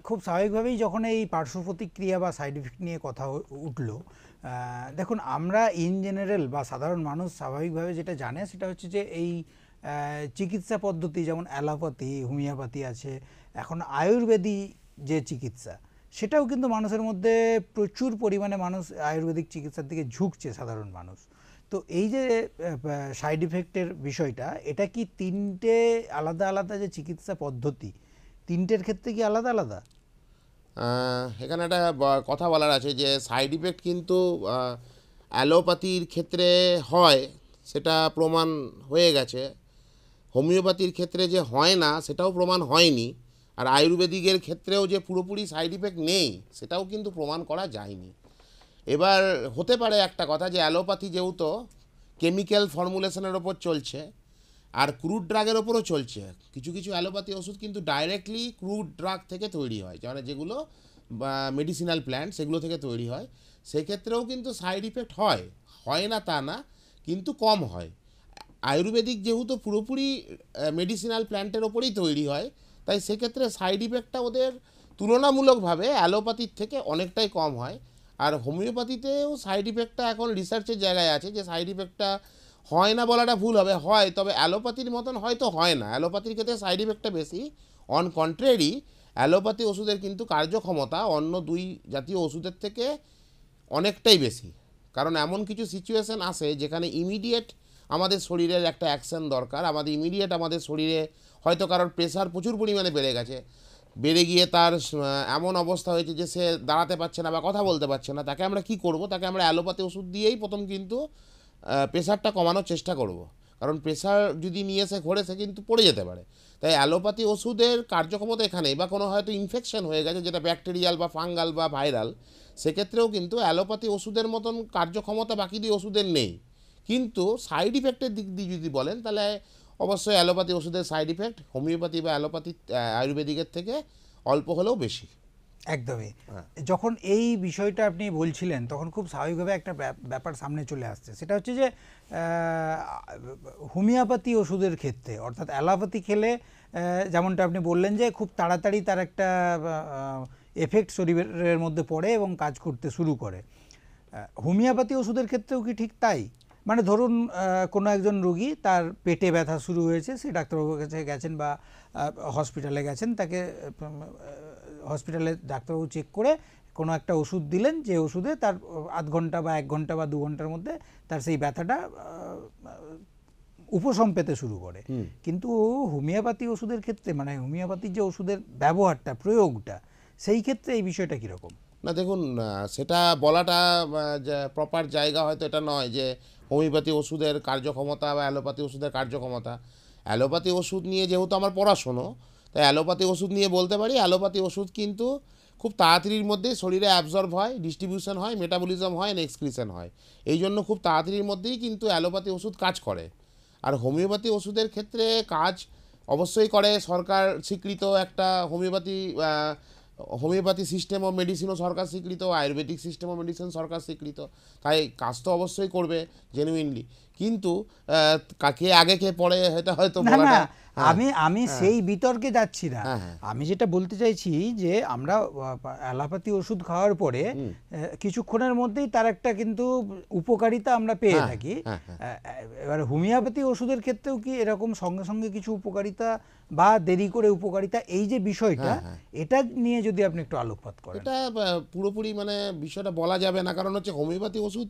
খুব স্বাভাবিকভাবেই যখন এই পার্শ্ব প্রতিক্রিয়া বা সাইড ইফেক্ট নিয়ে কথা উঠলো, দেখুন আমরা ইন জেনারেল বা সাধারণ মানুষ স্বাভাবিকভাবে যেটা জানে সেটা হচ্ছে যে এই চিকিৎসা পদ্ধতি যেমন অ্যালোপ্যাথি, হোমিওপ্যাথি আছে, এখন আয়ুর্বেদিক যে চিকিৎসা সেটাও কিন্তু মানুষের মধ্যে প্রচুর পরিমাণে মানুষ আয়ুর্বেদিক চিকিৎসার দিকে ঝুঁকছে সাধারণ মানুষ। তো এই যে সাইড ইফেক্টের বিষয়টা, এটা কি তিনটে আলাদা আলাদা যে চিকিৎসা পদ্ধতি, তিনটের ক্ষেত্রে কি আলাদা আলাদা? এখানে একটা কথা বলার আছে যে সাইড ইফেক্ট কিন্তু অ্যালোপ্যাথির ক্ষেত্রে হয় সেটা প্রমাণ হয়ে গেছে, হোমিওপ্যাথির ক্ষেত্রে যে হয় না সেটাও প্রমাণ হয়নি, আর আয়ুর্বেদিকের ক্ষেত্রেও যে পুরোপুরি সাইড ইফেক্ট নেই সেটাও কিন্তু প্রমাণ করা যায়নি। এবার হতে পারে একটা কথা যে অ্যালোপ্যাথি যেহেতু কেমিক্যাল ফর্মুলেশনের ওপর চলছে আর ক্রুড ড্রাগের ওপরও চলছে, কিছু কিছু অ্যালোপ্যাথি ওষুধ কিন্তু ডাইরেক্টলি ক্রুড ড্রাগ থেকে তৈরি হয়, মানে যেগুলো মেডিসিনাল প্ল্যান্ট সেগুলো থেকে তৈরি হয়, সেক্ষেত্রেও কিন্তু সাইড ইফেক্ট হয়, হয় না তা না, কিন্তু কম হয়। আয়ুর্বেদিক যেহেতু পুরোপুরি মেডিসিনাল প্ল্যান্টের ওপরেই তৈরি হয়, তাই সেক্ষেত্রে সাইড ইফেক্টটা ওদের তুলনামূলকভাবে অ্যালোপ্যাথির থেকে অনেকটাই কম হয়। আর হোমিওপ্যাথিতেও সাইড ইফেক্টটা এখন রিসার্চের জায়গায় আছে, যে সাইড ইফেক্টটা হয় না বলাটা ভুল হবে, হয়, তবে অ্যালোপ্যাথির মতন হয়তো হয় না, অ্যালোপ্যাথির ক্ষেত্রে সাইড ইফেক্টটা বেশি। অন কন্ট্রারি অ্যালোপ্যাথি ওষুধের কিন্তু কার্যক্ষমতা অন্য দুই জাতীয় ওষুধের থেকে অনেকটাই বেশি। কারণ এমন কিছু সিচুয়েশন আসে যেখানে ইমিডিয়েট আমাদের শরীরের একটা অ্যাকশন দরকার, আমাদের ইমিডিয়েট আমাদের শরীরে হয়তো কারোর প্রেশার প্রচুর পরিমাণে বেড়ে গেছে, বেড়ে গিয়ে তার এমন অবস্থা হয়েছে যে সে দাঁড়াতে পারছে না বা কথা বলতে পারছে না, তাকে আমরা কি করব, তাকে আমরা অ্যালোপ্যাথি ওষুধ দিয়েই প্রথম কিন্তু প্রেশারটা কমানোর চেষ্টা করব, কারণ প্রেশার যদি নিয়ে সে ঘোরে সে কিন্তু পড়ে যেতে পারে। তাই অ্যালোপ্যাথি ওষুধের কার্যক্ষমতা এখানেই, বা কোনো হয়তো ইনফেকশন হয়ে গেছে যেটা ব্যাকটেরিয়াল বা ফাঙ্গাল বা ভাইরাল, সেক্ষেত্রেও কিন্তু অ্যালোপ্যাথি ওষুধের মতন কার্যক্ষমতা বাকি দুই ওষুধের নেই। কিন্তু সাইড ইফেক্টের দিক দিয়ে যদি বলেন তাহলে অবশ্যই অ্যালোপ্যাথি ওষুধের সাইড ইফেক্ট হোমিওপ্যাথি বা অ্যালোপ্যাথি আয়ুর্বেদিকের থেকে অল্প হলেও বেশি। একদমই। যখন এই বিষয়টা আপনি বলছিলেন তখন খুব স্বাভাবিকভাবে একটা ব্যাপার সামনে চলে আসছে, সেটা হচ্ছে যে হোমিওপ্যাথি ওষুধের ক্ষেত্রে অর্থাৎ অ্যালোপ্যাথি খেলে যেমনটা আপনি বললেন যে খুব তাড়াতাড়ি তার একটা এফেক্ট শরীরের মধ্যে পড়ে এবং কাজ করতে শুরু করে, হোমিওপ্যাথি ওষুধের ক্ষেত্রেও কি ঠিক তাই? মানে ধরুন কোনো একজন রোগী, তার পেটে ব্যথা শুরু হয়েছে, সে ডাক্তারবাবুর কাছে গেছেন বা হসপিটালে গেছেন, তাকে হসপিটালে ডাক্তারবাবু চেক করে কোনো একটা ওষুধ দিলেন, যে ওষুধে তার আধ ঘন্টা বা 1 ঘন্টা বা 2 ঘন্টার মধ্যে তার সেই ব্যথাটা উপশম পেতে শুরু করে। কিন্তু হোমিওপ্যাথি ওষুধের ক্ষেত্রে, মানে হোমিওপ্যাথির যে ওষুধের ব্যবহারটা, প্রয়োগটা, সেই ক্ষেত্রে এই বিষয়টা কীরকম? না দেখুন, সেটা বলাটা প্রপার জায়গা হয়তো এটা নয় যে হোমিওপ্যাথি ওষুধের কার্যক্ষমতা বা অ্যালোপ্যাথি ওষুধের কার্যক্ষমতা। অ্যালোপ্যাথি ওষুধ নিয়ে যেহেতু আমার পড়াশোনা, তাই অ্যালোপ্যাথি ওষুধ নিয়ে বলতে পারি অ্যালোপ্যাথি ওষুধ কিন্তু খুব তাড়াতাড়ির মধ্যেই শরীরে অ্যাবজর্ব হয়, ডিস্ট্রিবিউশন হয়, মেটাবলিজম হয়, এক্সক্রিশন হয়, এই জন্য খুব তাড়াতাড়ির মধ্যেই কিন্তু অ্যালোপ্যাথি ওষুধ কাজ করে। আর হোমিওপ্যাথি ওষুধের ক্ষেত্রে কাজ অবশ্যই করে, সরকার স্বীকৃত একটা হোমিওপ্যাথি সিস্টেম অফ মেডিসিনও সরকার স্বীকৃত, আয়ুর্বেদিক সিস্টেম অফ মেডিসিন সরকার স্বীকৃত, তাই কাজ তো অবশ্যই করবে জেনুইনলি। কিন্তু কে আগে কে পড়ে হয়তো হয়তো না, আমি সেই বিতর্কে যাচ্ছি না। আমি যেটা বলতে চাইছি যে আমরা অ্যালোপ্যাথি ওষুধ খাওয়ার পরে কিছুক্ষণের মধ্যেই তার একটা কিন্তু উপকারিতা আমরা পেয়ে থাকি। এবার হোমিওপ্যাথি ওষুধের ক্ষেত্রেও কি এরকম সঙ্গে সঙ্গে কিছু উপকারিতা বা দেরি করে উপকারিতা, এই যে বিষয়টা, এটা নিয়ে যদি আপনি একটু আলোকপাত করেন। এটা পুরোপুরি মানে বিষয়টা বলা যাবে না, কারণ হচ্ছে হোমিওপ্যাথি ওষুধ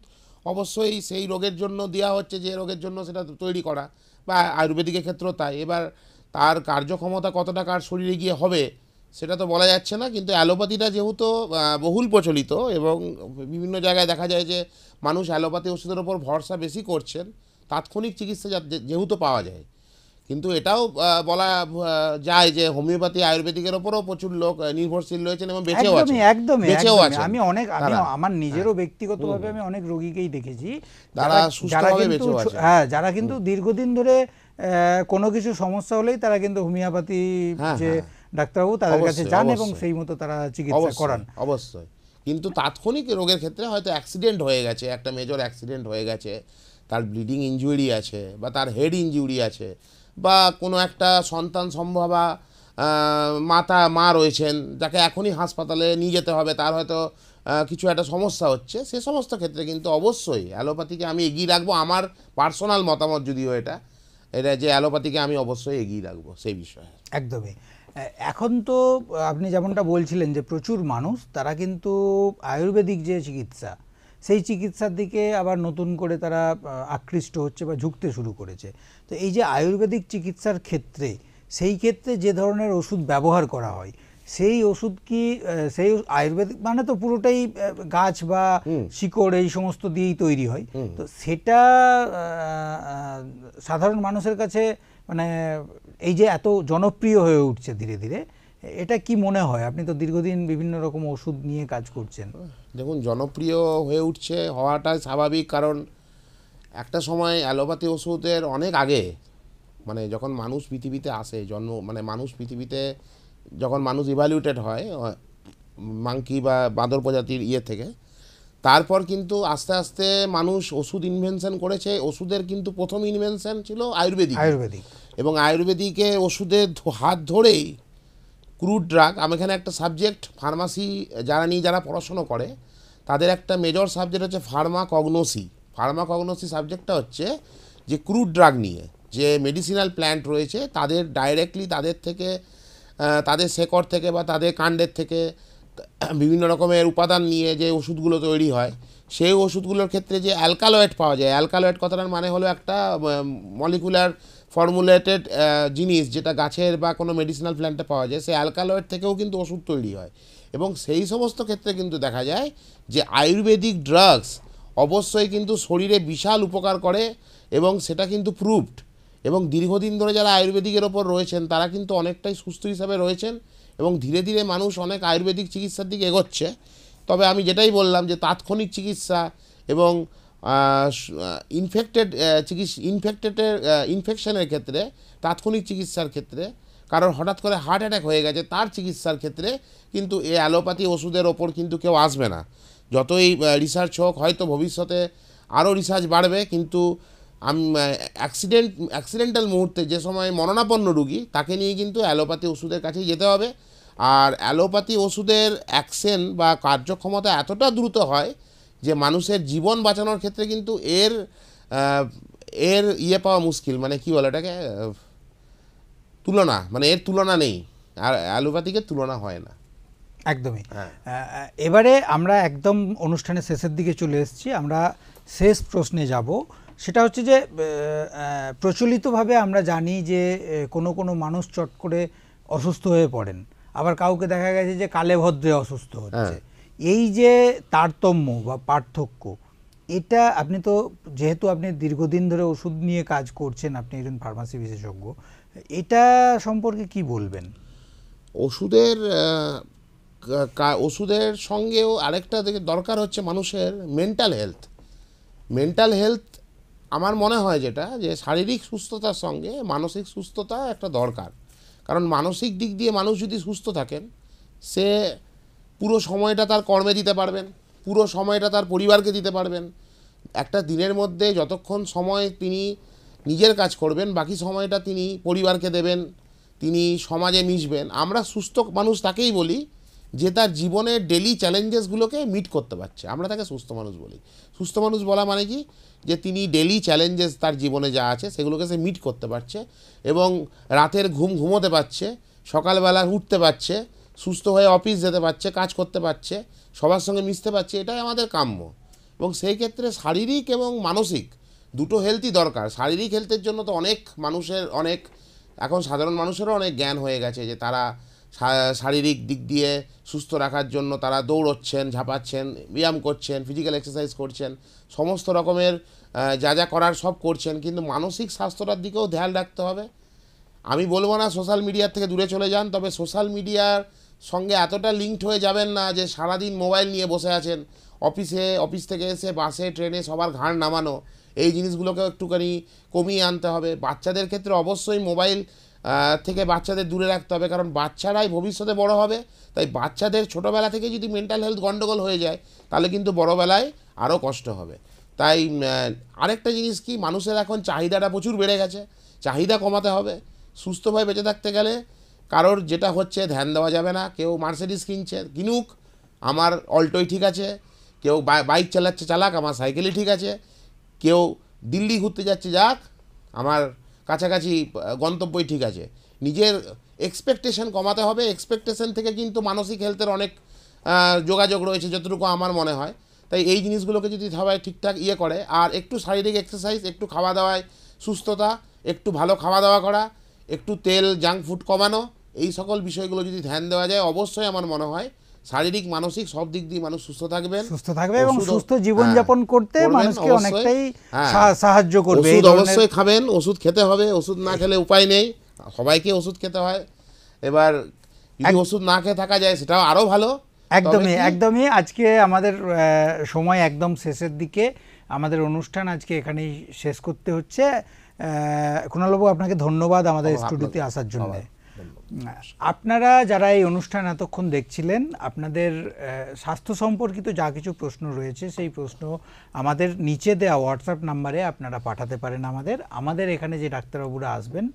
অবশ্যই সেই রোগের জন্য দেওয়া হচ্ছে যে রোগের জন্য সেটা তৈরি করা, বা আয়ুর্বেদিকের ক্ষেত্রেও তাই। এবার তার কার্যক্ষমতা কতটা কার শরীরে গিয়ে হবে সেটা তো বলা যাচ্ছে না। কিন্তু অ্যালোপ্যাথিটা যেহেতু বহুল প্রচলিত এবং বিভিন্ন জায়গায় দেখা যায় যে মানুষ অ্যালোপ্যাথি ওষুধের ওপর ভরসা বেশি করছেন, তাৎক্ষণিক চিকিৎসা যেহেতু পাওয়া যায়, কিন্তু এটাও বলা যায় যে হোমিওপ্যাথি আয়ুর্বেদিকের ওপরও প্রচুর লোক নির্ভরশীল রয়েছেন এবং বেঁচেও আছেন। একদমই বেঁচেও একদমই। আছেন আমি আমার নিজেরও ব্যক্তিগতভাবে আমি অনেক রোগীকেই দেখেছি তারা সুস্থভাবে কিন্তু বেঁচেও আছেন। হ্যাঁ, যারা কিন্তু দীর্ঘদিন ধরে কোনো কিছু সমস্যা হলেই তারা কিন্তু হোমিওপ্যাথি যে ডাক্তারবাবু তাদের কাছে অবশ্যই, যান এবং অবশ্যই। সেই মতো তারা চিকিৎসা করান। অবশ্যই। কিন্তু তাৎক্ষণিক রোগের ক্ষেত্রে হয়তো অ্যাক্সিডেন্ট হয়ে গেছে, একটা মেজর অ্যাক্সিডেন্ট হয়ে গেছে, তার ব্লিডিং ইনজুরি আছে বা তার হেড ইনজুরি আছে, বা কোনো একটা সন্তান সম্ভবা মা রয়েছেন যাকে এখনই হাসপাতালে নিয়ে যেতে হবে, তার হয়তো কিছু একটা সমস্যা হচ্ছে, সে সমস্ত ক্ষেত্রে কিন্তু অবশ্যই অ্যালোপ্যাথিকে আমি এগিয়ে রাখবো। আমার পার্সোনাল মতামত যদিও এটা যে অ্যালোপ্যাথিকে আমি অবশ্যই এগিয়ে রাখবো সেই বিষয়ে। একদমই। এখন তো আপনি যেমনটা বলছিলেন যে প্রচুর মানুষ তারা কিন্তু আয়ুর্বেদিক যে চিকিৎসা সেই চিকিৎসার দিকে আবার নতুন করে তারা আকৃষ্ট হচ্ছে বা ঝুঁকতে শুরু করেছে। তো এই যে আয়ুর্বেদিক চিকিৎসার ক্ষেত্রে সেই ক্ষেত্রে যে ধরনের ওষুধ ব্যবহার করা হয় সেই ওষুধ কি সেই আয়ুর্বেদিক মানে তো পুরোটাই গাছ বা শিকড় এই সমস্ত দিয়েই তৈরি হয়, তো সেটা সাধারণ মানুষের কাছে মানে এই যে এত জনপ্রিয় হয়ে উঠছে ধীরে ধীরে, এটা কি মনে হয়? আপনি তো দীর্ঘদিন বিভিন্ন রকম ওষুধ নিয়ে কাজ করছেন। দেখুন, জনপ্রিয় হয়ে উঠছে হওয়াটাই স্বাভাবিক, কারণ একটা সময় অ্যালোপ্যাথি ওষুধের অনেক আগে, মানে যখন মানুষ পৃথিবীতে আসে মানে মানুষ পৃথিবীতে যখন মানুষ ইভ্যালুয়েটেড হয় মাংকি বা বাঁদর প্রজাতির থেকে, তারপর কিন্তু আস্তে আস্তে মানুষ ওষুধ ইনভেনশন করেছে। ওষুধের কিন্তু প্রথম ইনভেনশন ছিল আয়ুর্বেদিক, এবং আয়ুর্বেদিকে ওষুধের হাত ধরেই ক্রুড ড্রাগ, আমি এখানে একটা সাবজেক্ট ফার্মাসি যারা পড়াশোনা করে তাদের একটা মেজর সাবজেক্ট হচ্ছে ফার্মাকগনোসি সাবজেক্টটা হচ্ছে যে ক্রুড ড্রাগ নিয়ে যে মেডিসিনাল প্ল্যান্ট রয়েছে তাদের ডাইরেক্টলি তাদের থেকে তাদের শেকড় থেকে বা তাদের কাণ্ডের থেকে বিভিন্ন রকমের উপাদান নিয়ে যে ওষুধগুলো তৈরি হয়, সেই ওষুধগুলোর ক্ষেত্রে যে অ্যালকালয়েড পাওয়া যায়, অ্যালকালয়েড কথাটার মানে হলো একটা মলিকুলার ফর্মুলেটেড জিনিস যেটা গাছের বা কোনো মেডিসিনাল প্ল্যান্টে পাওয়া যায়, সেই অ্যালকালয়েড থেকেও কিন্তু ওষুধ তৈরি হয়। এবং সেই সমস্ত ক্ষেত্রে কিন্তু দেখা যায় যে আয়ুর্বেদিক ড্রাগস অবশ্যই কিন্তু শরীরে বিশাল উপকার করে, এবং সেটা কিন্তু প্রুভড। এবং দীর্ঘদিন ধরে যারা আয়ুর্বেদিকের ওপর রয়েছেন তারা কিন্তু অনেকটাই সুস্থ হিসাবে রয়েছেন, এবং ধীরে ধীরে মানুষ অনেক আয়ুর্বেদিক চিকিৎসার দিকে এগোচ্ছে। তবে আমি যেটাই বললাম যে তাৎক্ষণিক চিকিৎসা এবং ইনফেকশনের ক্ষেত্রে, তাৎক্ষণিক চিকিৎসার ক্ষেত্রে, কারণ হঠাৎ করে হার্ট অ্যাটাক হয়ে গেছে তার চিকিৎসার ক্ষেত্রে কিন্তু এই অ্যালোপ্যাথি ওষুধের ওপর কিন্তু কেউ আসবে না। যতই রিসার্চ হোক, হয়তো ভবিষ্যতে আরও রিসার্চ বাড়বে, কিন্তু অ্যাক্সিডেন্টাল মুহূর্তে যে সময় মরণাপন্ন রুগী তাকে নিয়ে কিন্তু অ্যালোপ্যাথি ওষুধের কাছেই যেতে হবে। আর অ্যালোপ্যাথি ওষুধের অ্যাকশন বা কার্যক্ষমতা এতটা দ্রুত হয় যে মানুষের জীবন বাঁচানোর ক্ষেত্রে কিন্তু এর পাওয়া মুশকিল, মানে কি বলে এটাকে, তুলনা, মানে এর তুলনা নেই, আর অ্যালোপ্যাথিকের তুলনা হয় না। একদমই। এবারে আমরা একদম অনুষ্ঠানের শেষের দিকে চলে এসেছি, আমরা শেষ প্রশ্নে যাব। সেটা হচ্ছে যে প্রচলিতভাবে আমরা জানি যে কোনো মানুষ চট করে অসুস্থ হয়ে পড়েন, আবার কাউকে দেখা গেছে যে কালে ভদ্রে অসুস্থ হচ্ছে। এই যে তারতম্য বা পার্থক্য, এটা আপনি তো যেহেতু আপনি দীর্ঘদিন ধরে ওষুধ নিয়ে কাজ করছেন, আপনি একজন ফার্মাসি বিশেষজ্ঞ, এটা সম্পর্কে কি বলবেন? ওষুধের সঙ্গেও আরেকটা দরকার হচ্ছে মানুষের মেন্টাল হেলথ। আমার মনে হয় যেটা যে শারীরিক সুস্থতার সঙ্গে মানসিক সুস্থতা একটা দরকার, কারণ মানসিক দিক দিয়ে মানুষ যদি সুস্থ থাকেন, সে পুরো সময়টা তার কর্মে দিতে পারবেন, পুরো সময়টা তার পরিবারকে দিতে পারবেন। একটা দিনের মধ্যে যতক্ষণ সময় তিনি নিজের কাজ করবেন, বাকি সময়টা তিনি পরিবারকে দেবেন, তিনি সমাজে মিশবেন। আমরা সুস্থ মানুষ তাকেই বলি যে তার জীবনের ডেলি চ্যালেঞ্জেসগুলোকে মিট করতে পারছে, আমরা তাকে সুস্থ মানুষ বলি। সুস্থ মানুষ বলা মানে কি, যে তিনি ডেলি চ্যালেঞ্জেস তার জীবনে যা আছে সেগুলোকে সে মিট করতে পারছে, এবং রাতের ঘুমোতে পারছে, সকালবেলা উঠতে পারছে, সুস্থ হয়ে অফিস যেতে পারছে, কাজ করতে পারছে, সবার সঙ্গে মিশতে পারছে। এটাই আমাদের কাম্য। এবং সেই ক্ষেত্রে শারীরিক এবং মানসিক দুটো হেলথই দরকার। শারীরিক হেলথের জন্য তো এখন সাধারণ মানুষেরও অনেক জ্ঞান হয়ে গেছে যে তারা শারীরিক দিক দিয়ে সুস্থ রাখার জন্য তারা দৌড়চ্ছেন, ঝাঁপাচ্ছেন, ব্যায়াম করছেন, ফিজিক্যাল এক্সারসাইজ করছেন, সমস্ত রকমের যা করার সব করছেন। কিন্তু মানসিক স্বাস্থ্যটার দিকেও ধ্যান রাখতে হবে, আমি বলবো না সোশ্যাল মিডিয়ার থেকে দূরে চলে যান, তবে সোশ্যাল মিডিয়ার সঙ্গে এতটা লিঙ্কড হয়ে যাবেন না যে সারাদিন মোবাইল নিয়ে বসে আছেন। অফিস থেকে এসে বাসে ট্রেনে সবার ঘাড় নামানো, এই জিনিসগুলোকে একটুখানি কমিয়ে আনতে হবে। বাচ্চাদের ক্ষেত্রে অবশ্যই মোবাইল থেকে বাচ্চাদের দূরে রাখতে হবে, কারণ বাচ্চারাই ভবিষ্যতে বড় হবে। তাই বাচ্চাদের ছোটোবেলা থেকে যদি মেন্টাল হেলথ গন্ডগোল হয়ে যায় তাহলে কিন্তু বড়োবেলায় আরও কষ্ট হবে। তাই আরেকটা জিনিস কি, মানুষের এখন চাহিদাটা প্রচুর বেড়ে গেছে, চাহিদা কমাতে হবে। সুস্থভাবে বেঁচে থাকতে গেলে কারোর যেটা হচ্ছে ধ্যান দেওয়া যাবে না। কেউ মার্সিডিজ কিনুক, আমার অল্টোই ঠিক আছে। কেউ বাইক চালাক, আমার সাইকেলই ঠিক আছে। কেউ দিল্লি ঘুরতে যাচ্ছে, যাক, আমার কাছাকাছি গন্তব্যই ঠিক আছে। নিজের এক্সপেকটেশন কমাতে হবে। এক্সপেকটেশন থেকে কিন্তু মানসিক হেলথের অনেক যোগাযোগ রয়েছে যতটুকু আমার মনে হয়। তাই এই জিনিসগুলোকে যদি সবাই ঠিকঠাক করে, আর একটু শারীরিক এক্সারসাইজ, একটু খাওয়া দাওয়ায় সুস্থতা, একটু ভালো খাওয়া দাওয়া করা, একটু তেল জাঙ্ক ফুড কমানো, এই সকল বিষয়গুলো যদি ধ্যান দেওয়া যায়, অবশ্যই আমার মনে হয় শারীরিক মানসিক সব দিক দিয়ে মানুষ সুস্থ থাকবে এবং সুস্থ জীবনযাপন করতে মানুষকে অনেকটাই সাহায্য করবে। ওষুধ অবশ্যই খাবেন, ওষুধ খেতে হবে, ওষুধ না খেলে উপায় নেই, সবাইকে ওষুধ খেতে হয়। এবার যদি ওষুধ না খেয়ে থাকা যায় সেটাও আরও ভালো। একদমই আজকে আমাদের সময় একদম শেষের দিকে, আমাদের অনুষ্ঠান আজকে এখানেই শেষ করতে হচ্ছে। কুণালবাবু, আপনাকে ধন্যবাদ আমাদের স্টুডিওতে আসার জন্য। আপনারা যারা এই অনুষ্ঠান এতক্ষণ দেখছিলেন, আপনাদের স্বাস্থ্য সম্পর্কিত যা কিছু প্রশ্ন রয়েছে সেই প্রশ্ন আমাদের নিচে দেওয়া হোয়াটসঅ্যাপ নাম্বারে আপনারা পাঠাতে পারেন। আমাদের এখানে যে ডাক্তারবাবুরা আসবেন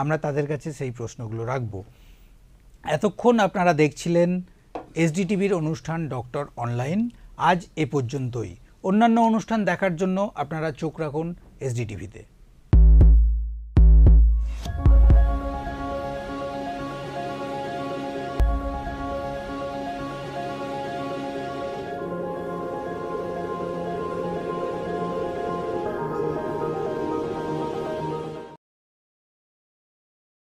আমরা তাদের কাছে সেই প্রশ্নগুলো রাখব। এতক্ষণ আপনারা দেখছিলেন এসডিটিভির অনুষ্ঠান ডক্টর অনলাইন। আজ এ পর্যন্তই। অন্যান্য অনুষ্ঠান দেখার জন্য আপনারা চোখ রাখুন এসডিটিভিতে।